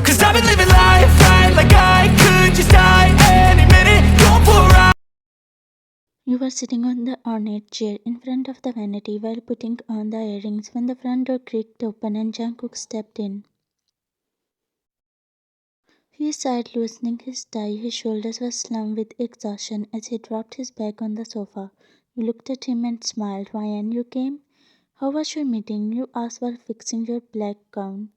Cause I've been living life right like I could just die any minute. Going for a ride. You were sitting on the ornate chair in front of the vanity while putting on the earrings when the front door creaked open and Jungkook stepped in. He sighed, loosening his tie. His shoulders were slumped with exhaustion as he dropped his bag on the sofa. You looked at him and smiled. Ryan, you came? How was your meeting? You asked while fixing your black gown.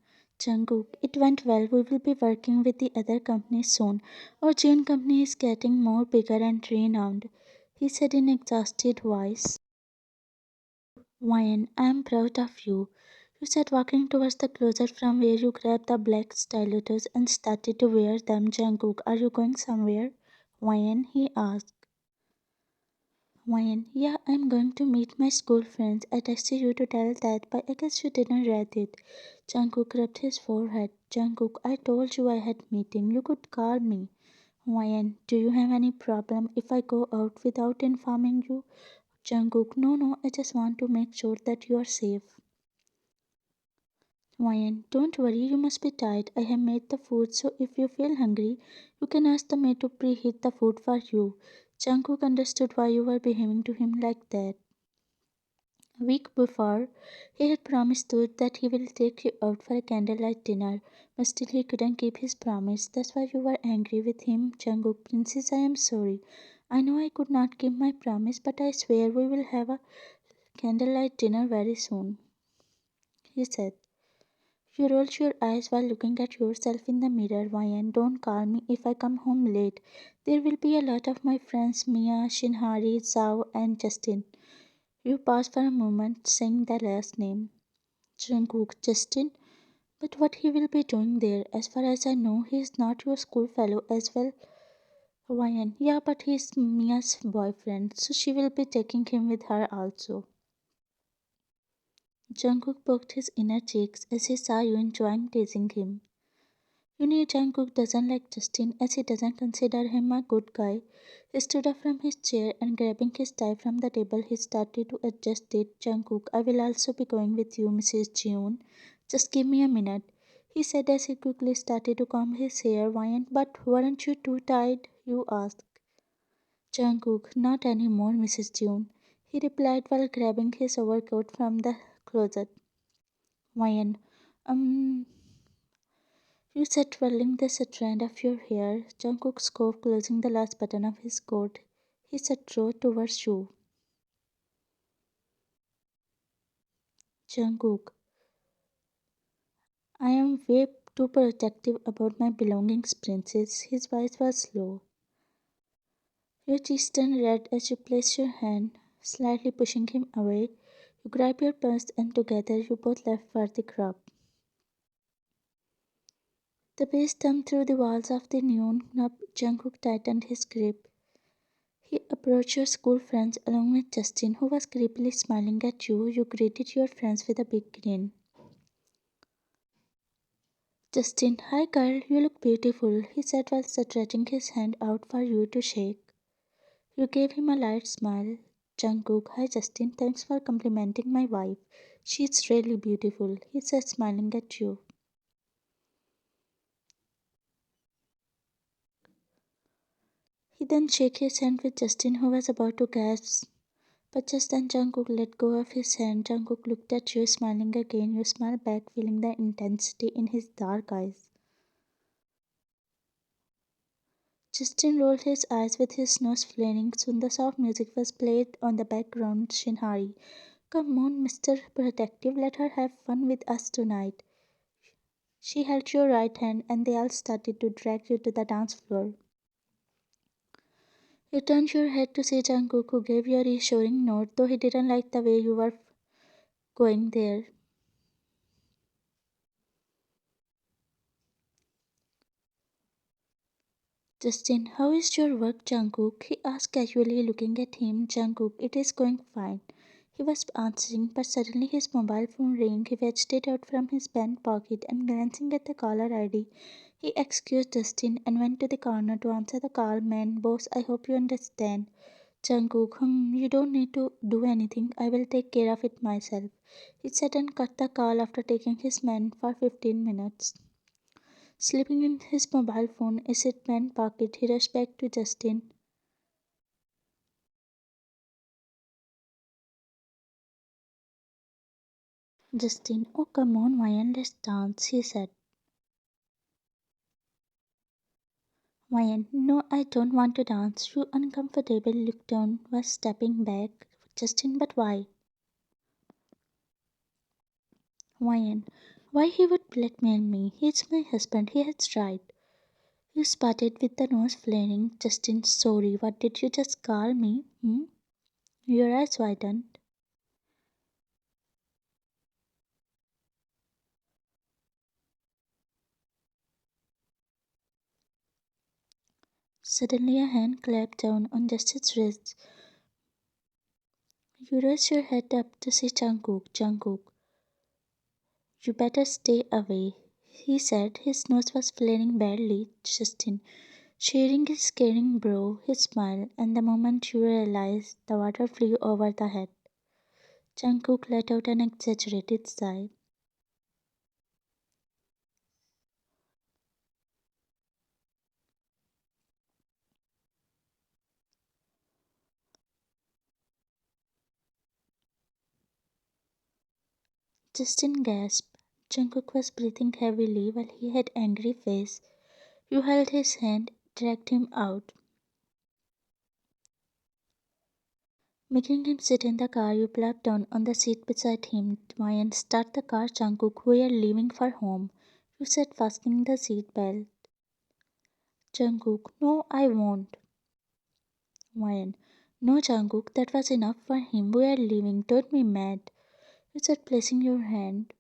Jungkook, it went well. We will be working with the other companies soon. Our Jeon company is getting more bigger and renowned, he said in exhausted voice. Ryan, I am proud of you. You said, walking towards the closet from where you grabbed the black stilettos and started to wear them. Jungkook, are you going somewhere? Ryan, he asked. Ryan, yeah, I'm going to meet my school friends. I texted you to tell that, but I guess you didn't read it. Jungkook rubbed his forehead. Jungkook, I told you I had meeting. You could call me. Ryan, do you have any problem if I go out without informing you? Jungkook, no, no, I just want to make sure that you are safe. Ryan, don't worry, you must be tired. I have made the food, so if you feel hungry, you can ask the maid to preheat the food for you. Jungkook understood why you were behaving to him like that. A week before, he had promised Toad that he will take you out for a candlelight dinner, but still he couldn't keep his promise. That's why you were angry with him, Jungkook. Princess, I am sorry. I know I could not keep my promise, but I swear we will have a candlelight dinner very soon, he said. You rolled your eyes while looking at yourself in the mirror. Ryan, don't call me if I come home late. There will be a lot of my friends Mia, Shinhari, Zhao, and Justin. You paused for a moment, saying the last name. Jungkook, Justin? But what he will be doing there? As far as I know, he is not your school fellow as well. Ryan, yeah, but he is Mia's boyfriend, so she will be taking him with her also. Jungkook poked his inner cheeks as he saw you enjoying teasing him. You know Jungkook doesn't like Justin as he doesn't consider him a good guy. He stood up from his chair and grabbing his tie from the table he started to adjust it. Jungkook, I will also be going with you, Mrs. Jeon. Just give me a minute, he said as he quickly started to comb his hair. Why, but weren't you too tired? You asked. Jungkook, not anymore, Mrs. Jeon, he replied while grabbing his overcoat from the closet. Why, um, you said twirling the strand of your hair. Jungkook scoffed, closing the last button of his coat. He said, "Draw towards you." Jungkook, I am way too protective about my belongings, princess. His voice was low. Your cheeks turned red as you placed your hand, slightly pushing him away. You grabbed your purse and together you both left for the club. The bass thumped through the walls of the neon club. Jungkook tightened his grip. He approached your school friends along with Justin, who was creepily smiling at you. You greeted your friends with a big grin. Justin, hi girl, you look beautiful, he said while stretching his hand out for you to shake. You gave him a light smile. Jungkook, hi Justin, thanks for complimenting my wife. She's really beautiful, he said, smiling at you. He then shook his hand with Justin, who was about to gasp. But just then Jungkook let go of his hand. Jungkook looked at you, smiling again. You smiled back, feeling the intensity in his dark eyes. Justin rolled his eyes with his nose flaring. Soon the soft music was played on the background. Shinhari, come on, Mr. Protective, let her have fun with us tonight. She held your right hand and they all started to drag you to the dance floor. You turned your head to see Jungkook, who gave you a reassuring nod, though he didn't like the way you were going there. Justin, how is your work, Jungkook? He asked casually, looking at him. Jungkook, it is going fine. He was answering, but suddenly his mobile phone rang. He fetched it out from his pant pocket and glancing at the caller ID, he excused Justin and went to the corner to answer the call. Man, boss, I hope you understand. Jungkook, you don't need to do anything. I will take care of it myself. He said and cut the call after taking his man for 15 minutes. Slipping in his mobile phone in his pant pocket, he rushed back to Justin. Justin, oh come on, Mayan, let's dance, he said. Mayan, no, I don't want to dance. You uncomfortable look down was stepping back. Justin, but why? Mayan, why he would blackmail me? He's my husband, he has right. You sputtered with the nose flaring. Justin, sorry, what did you just call me? Your eyes widened. Suddenly a hand clapped down on Justin's wrist. You raised your head up to see Jungkook. Jungkook, you better stay away, he said. His nose was flaring badly. Justin, sharing his scaring brow, he smiled, and the moment you realized, the water flew over the head. Jungkook let out an exaggerated sigh. Justin gasped. Jungkook was breathing heavily while he had angry face. You held his hand, dragged him out. Making him sit in the car, you plopped down on the seat beside him. Mayan, start the car, Jungkook. We are leaving for home, you said, fastening the seat belt. Jungkook, no, I won't. Mayan, no, Jungkook, that was enough for him. We are leaving. Don't be mad, you said, placing your hand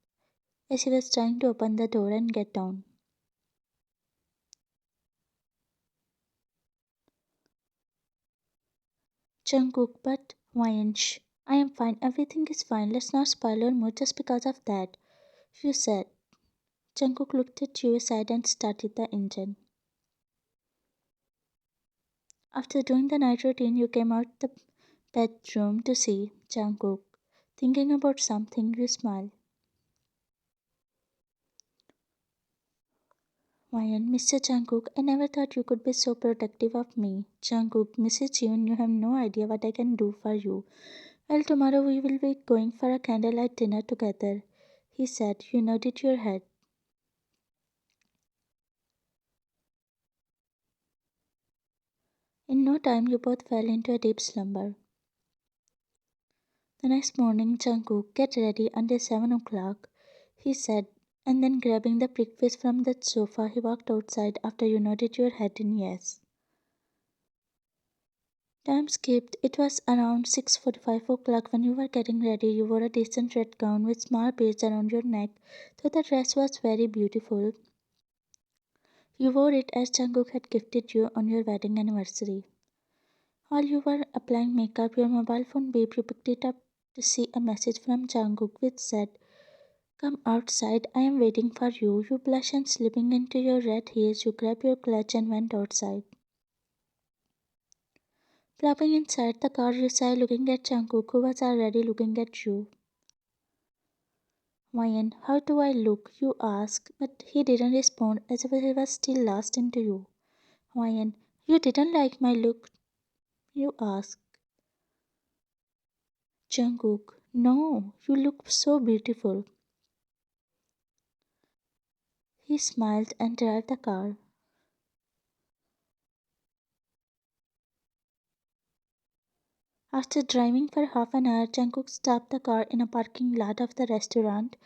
as he was trying to open the door and get down. Jungkook, but Mayan, shh. I am fine. Everything is fine. Let's not spoil your mood just because of that, you said. Jungkook looked at you aside and started the engine. After doing the night routine, you came out the bedroom to see Jungkook. Thinking about something, you smiled. Mayan, Mr. Jungkook, I never thought you could be so protective of me. Jungkook, Mrs. Jeon, you have no idea what I can do for you. Well, tomorrow we will be going for a candlelight dinner together, he said. You nodded your head. In no time, you both fell into a deep slumber. The next morning, Jungkook, get ready until 7 o'clock, he said, and then grabbing the breakfast from the sofa, he walked outside after you nodded your head in yes. Time skipped. It was around 6:45 o'clock when you were getting ready. You wore a decent red gown with small beads around your neck, though the dress was very beautiful. You wore it as Jungkook had gifted you on your wedding anniversary. While you were applying makeup, your mobile phone beeped. You picked it up to see a message from Jungkook which said, come outside, I am waiting for you. You blushed and slipping into your red heels, you grabbed your clutch and went outside. Plopping inside the car, you sighed looking at Jungkook, who was already looking at you. Mayan, how do I look? You asked, but he didn't respond as if he was still lost into you. Mayan, you didn't like my look? You asked. Jungkook, no, you look so beautiful. He smiled and drove the car. After driving for half an hour, Jungkook stopped the car in a parking lot of the restaurant.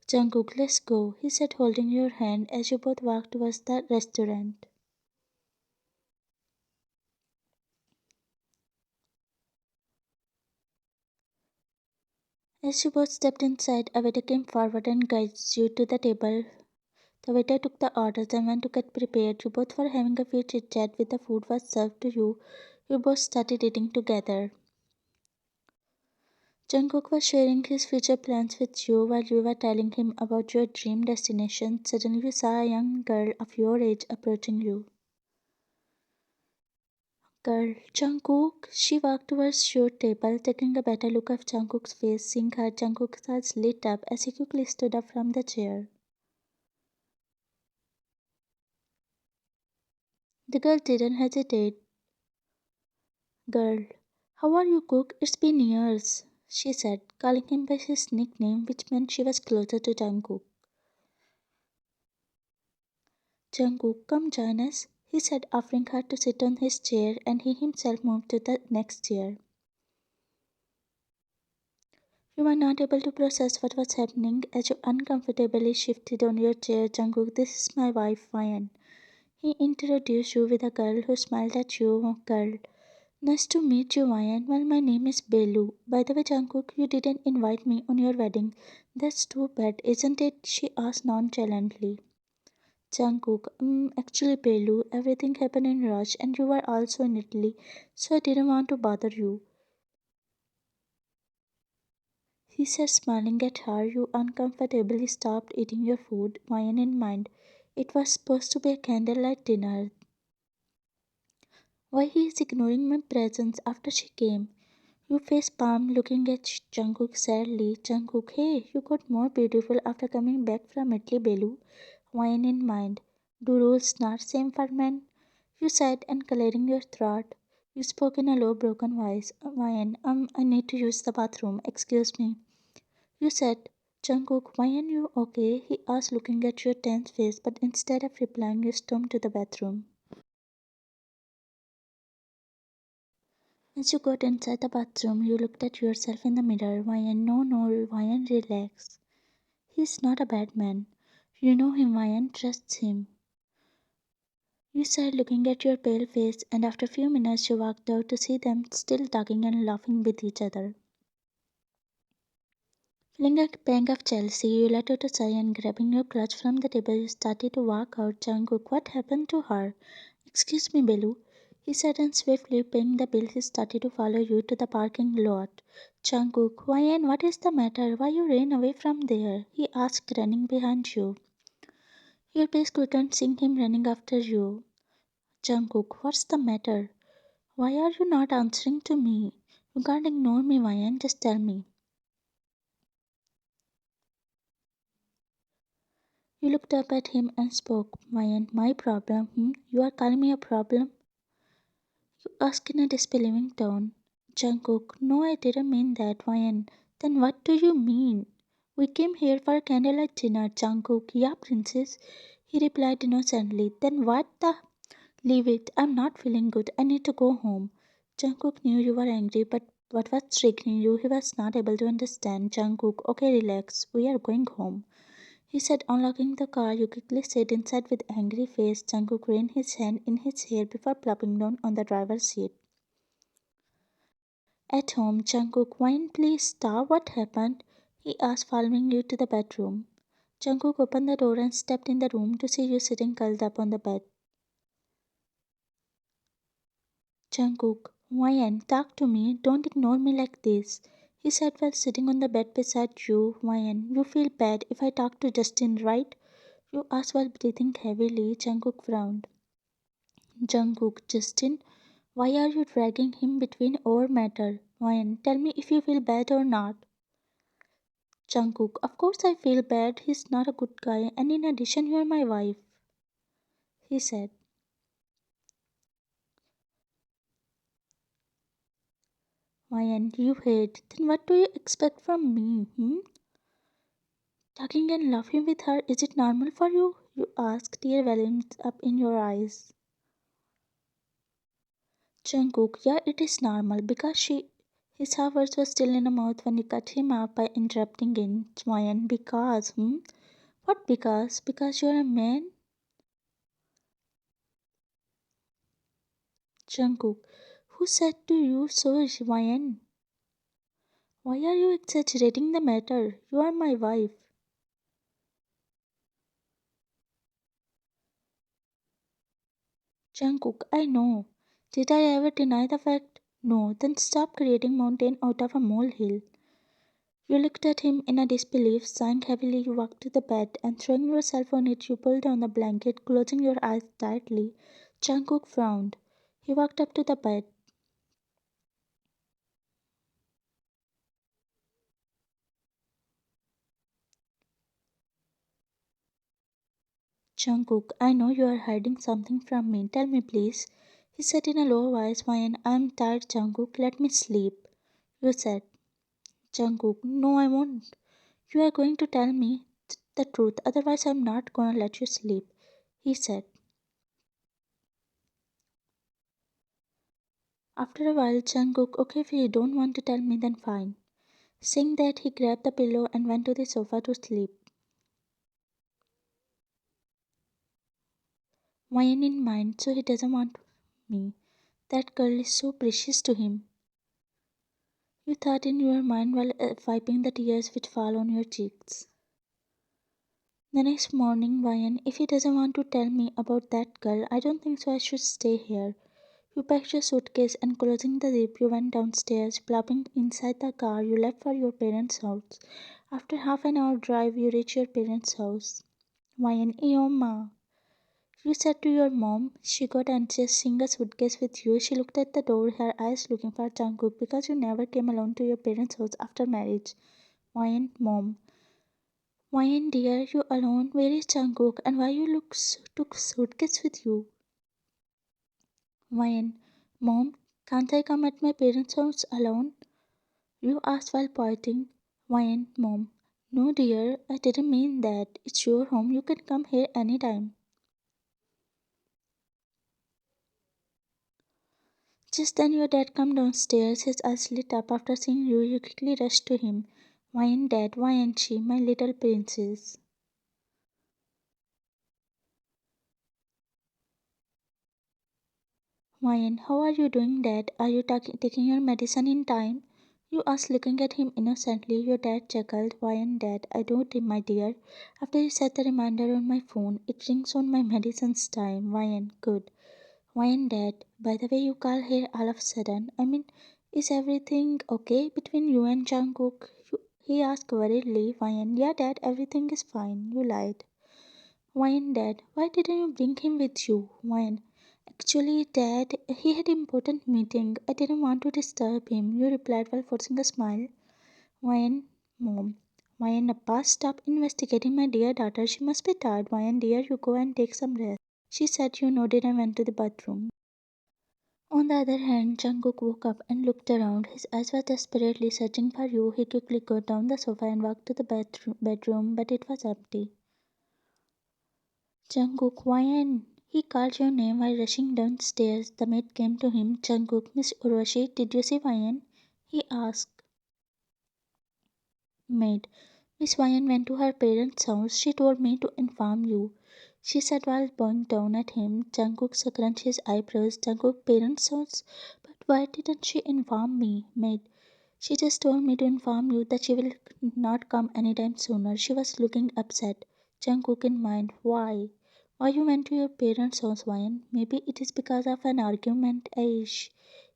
Jungkook, let's go, he said, holding your hand as you both walked towards the restaurant. As you both stepped inside, a waiter came forward and guided you to the table. The waiter took the orders and went to get prepared. You both were having a few chit chat with the food was served to you. You both started eating together. Jungkook was sharing his future plans with you while you were telling him about your dream destination. Suddenly, you saw a young girl of your age approaching you. Girl, Jungkook. She walked towards your table, taking a better look of Jungkook's face. Seeing her, Jungkook's eyes lit up as he quickly stood up from the chair. The girl didn't hesitate. Girl, how are you, Cook? It's been years, she said, calling him by his nickname, which meant she was closer to Jungkook. Jungkook, come join us, he said, offering her to sit on his chair, and he himself moved to the next chair. You were not able to process what was happening as you uncomfortably shifted on your chair. Jungkook, this is my wife, Ryan. He introduced you with a girl who smiled at you. Girl, nice to meet you, Ryan. Well, my name is Bai Lu. By the way, Jungkook, you didn't invite me on your wedding. That's too bad, isn't it? She asked nonchalantly. Jungkook, actually, Bai Lu, everything happened in rush, and you were also in Italy, so I didn't want to bother you. He said, smiling at her. You uncomfortably stopped eating your food, wine in mind. It was supposed to be a candlelight dinner. Why he is ignoring my presence after she came? You face palm looking at Jungkook sadly. Jungkook, hey, you got more beautiful after coming back from Italy, Belu. Wine in mind. Do rules not same for men? You said and clearing your throat. You spoke in a low broken voice. Wine, I need to use the bathroom. Excuse me. You said, Jungkook, why are you okay? He asked, looking at your tense face, but instead of replying, you stormed to the bathroom. As you got inside the bathroom, you looked at yourself in the mirror. Ryan, no, no, Ryan, relax. He's not a bad man. You know him, Ryan, trusts him. You said, looking at your pale face, and after a few minutes, you walked out to see them still talking and laughing with each other. Feeling a pang of jealousy, you let out a sigh and grabbing your clutch from the table, you started to walk out. Jungkook, what happened to her? Excuse me, Belu, he said, and swiftly paying the bill, he started to follow you to the parking lot. Jungkook, why and what is the matter? Why you ran away from there? He asked, running behind you. Your face couldn't seeing him running after you. Jungkook, what's the matter? Why are you not answering to me? You can't ignore me, Ryan, just tell me. You looked up at him and spoke. Ryan, my problem? You are calling me a problem? You asked in a disbelieving tone. Jungkook, no, I didn't mean that, Ryan. Then what do you mean? We came here for a candlelight dinner, Jungkook. Yeah, princess, he replied innocently. Then what the? Leave it. I'm not feeling good. I need to go home. Jungkook knew you were angry, but what was triggering you, he was not able to understand. Jungkook, okay, relax. We are going home. He said, unlocking the car. You quickly sat inside with angry face. Jungkook ran his hand in his hair before plopping down on the driver's seat. At home, Jungkook, wine, please stop. What happened? He asked, following you to the bedroom. Jungkook opened the door and stepped in the room to see you sitting curled up on the bed. Jungkook, Wyan, talk to me. Don't ignore me like this. He said while sitting on the bed beside you. Wyan, you feel bad if I talk to Justin, right? You asked while breathing heavily. Jungkook frowned. Jungkook, Justin, why are you dragging him between our matter? Wyan, tell me if you feel bad or not. Jungkook, of course I feel bad. He's not a good guy, and in addition, you are my wife. He said. Wyan, you hate. Then what do you expect from me? Talking and laughing with her, is it normal for you? You asked, tear welling up in your eyes. Jungkook, yeah, it is normal because she. His half words were still in her mouth when you cut him off by interrupting in. Wyan, because. What because? Because you're a man? Jungkook, who said to you so, Wyan? Why are you exaggerating the matter? You are my wife. Jungkook, I know. Did I ever deny the fact? No, then stop creating mountain out of a molehill. You looked at him in a disbelief, sighing heavily. You walked to the bed and throwing yourself on it, you pulled down the blanket, closing your eyes tightly. Jungkook frowned. He walked up to the bed. Jungkook, I know you are hiding something from me. Tell me, please. He said in a low voice, Why, I'm tired, Jungkook. Let me sleep. You said, Jungkook, no, I won't. You are going to tell me the truth, otherwise, I'm not gonna let you sleep. He said. After a while, Jungkook, okay, if you don't want to tell me, then fine. Saying that, he grabbed the pillow and went to the sofa to sleep. Wine in mind, so he doesn't want me. That girl is so precious to him. You thought in your mind while wiping the tears which fall on your cheeks. The next morning, Ryan, if he doesn't want to tell me about that girl, I don't think so I should stay here. You packed your suitcase and closing the zip, you went downstairs, plopping inside the car you left for your parents' house. After half an hour drive, you reach your parents' house. Ryan, Eoma. You said to your mom, she got anxious seeing a suitcase with you. She looked at the door, her eyes looking for Jungkook because you never came alone to your parents' house after marriage. Why, mom? Why, dear, you alone? Where is Jungkook? And why you took suitcase with you? Why, mom? Can't I come at my parents' house alone? You asked while pointing. Why, mom? No, dear, I didn't mean that. It's your home. You can come here anytime. Just then your dad come downstairs, his eyes lit up after seeing you. You quickly rushed to him. Why ain't dad? Why ain't she? My little princess. Why, how are you doing, dad? Are you taking your medicine in time? You asked, looking at him innocently. Your dad chuckled. Why, dad? I don't, my dear. After you set the reminder on my phone, it rings on my medicine's time. Why, good. Why, dad? By the way, you call here all of a sudden. I mean, is everything okay between you and Jungkook? He asked worriedly. Why, yeah, dad, everything is fine. You lied. Why, dad? Why didn't you bring him with you? Why? Actually, dad, he had important meeting. I didn't want to disturb him. You replied while forcing a smile. Why, mom? Why, Appa, stop investigating my dear daughter. She must be tired. Why, dear, you go and take some rest. She said you nodded and went to the bathroom. On the other hand, Jungkook woke up and looked around. His eyes were desperately searching for you. He quickly got down the sofa and walked to the bedroom, but it was empty. Jungkook, why? He called your name while rushing downstairs. The maid came to him. Jungkook, Miss Uroshi, did you see Wyan? He asked. Maid, Miss Wyan went to her parents' house. She told me to inform you. She said while bowing down at him. Jungkook scrunched his eyebrows. Jungkook parents' house? But why didn't she inform me? Maid, she just told me to inform you that she will not come anytime sooner. She was looking upset. Jungkook in mind. Why? Why you went to your parents' house, Wyan? Maybe it is because of an argument, Aish.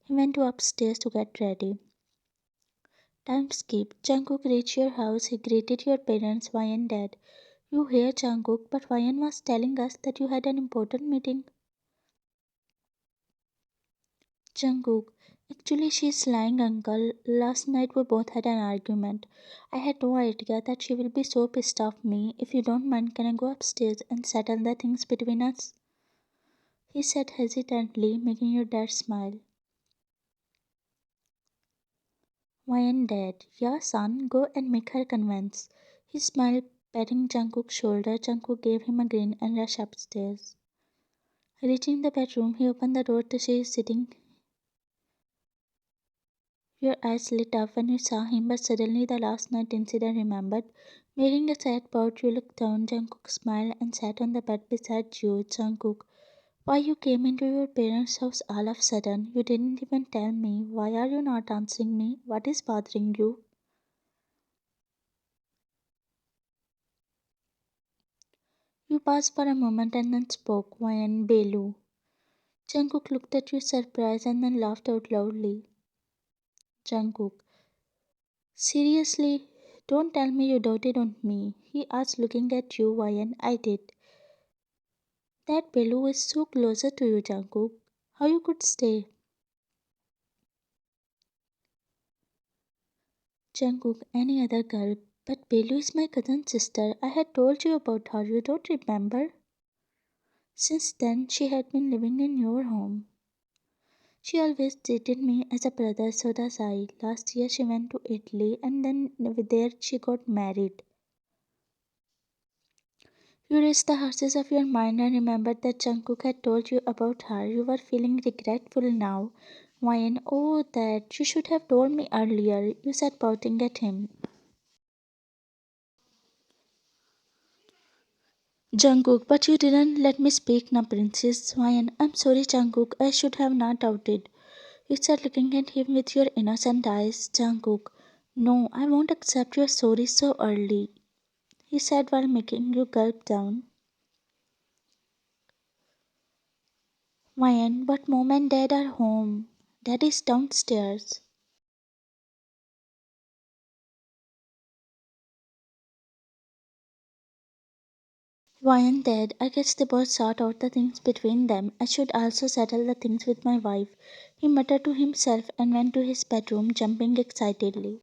He went to upstairs to get ready. Time skip. Jungkook reached your house. He greeted your parents, Wyan dad. You hear, Jungkook, but Wyan was telling us that you had an important meeting. Jungkook, actually she's lying, uncle. Last night we both had an argument. I had no idea that she will be so pissed off me. If you don't mind, can I go upstairs and settle the things between us? He said hesitantly, making your dad smile. Wyan dad, yeah son, go and make her convince. He smiled, patting Jungkook's shoulder. Jungkook gave him a grin and rushed upstairs. Reaching the bedroom, he opened the door to see you sitting. Your eyes lit up when you saw him, but suddenly the last night incident remembered. Making a sad pout, you looked down. Jungkook smiled and sat on the bed beside you. Jungkook, why you came into your parents' house all of a sudden? You didn't even tell me. Why are you not answering me? What is bothering you? You paused for a moment and then spoke. Why and Bai Lu? Jungkook looked at you surprised and then laughed out loudly. Jungkook, seriously, don't tell me you doubted on me. He asked, looking at you. Why and I did. That Belu is so closer to you, Jungkook. How you could stay? Jungkook, any other girl. But Belu is my cousin's sister. I had told you about her. You don't remember? Since then, she had been living in your home. She always treated me as a brother, so does I. Last year she went to Italy and then there she got married. You raised the horses of your mind and remembered that Jungkook had told you about her. You were feeling regretful now. Why? Oh, that. You should have told me earlier. You said pouting at him. Jungkook, but you didn't let me speak, na princess. Why? I'm sorry, Jungkook. I should have not doubted. You said looking at him with your innocent eyes. Jungkook, no, I won't accept your sorry so early, he said while making you gulp down. Why? But mom and dad are home. Dad is downstairs. Ryan did. I guess they both sort out the things between them. I should also settle the things with my wife, he muttered to himself and went to his bedroom, jumping excitedly.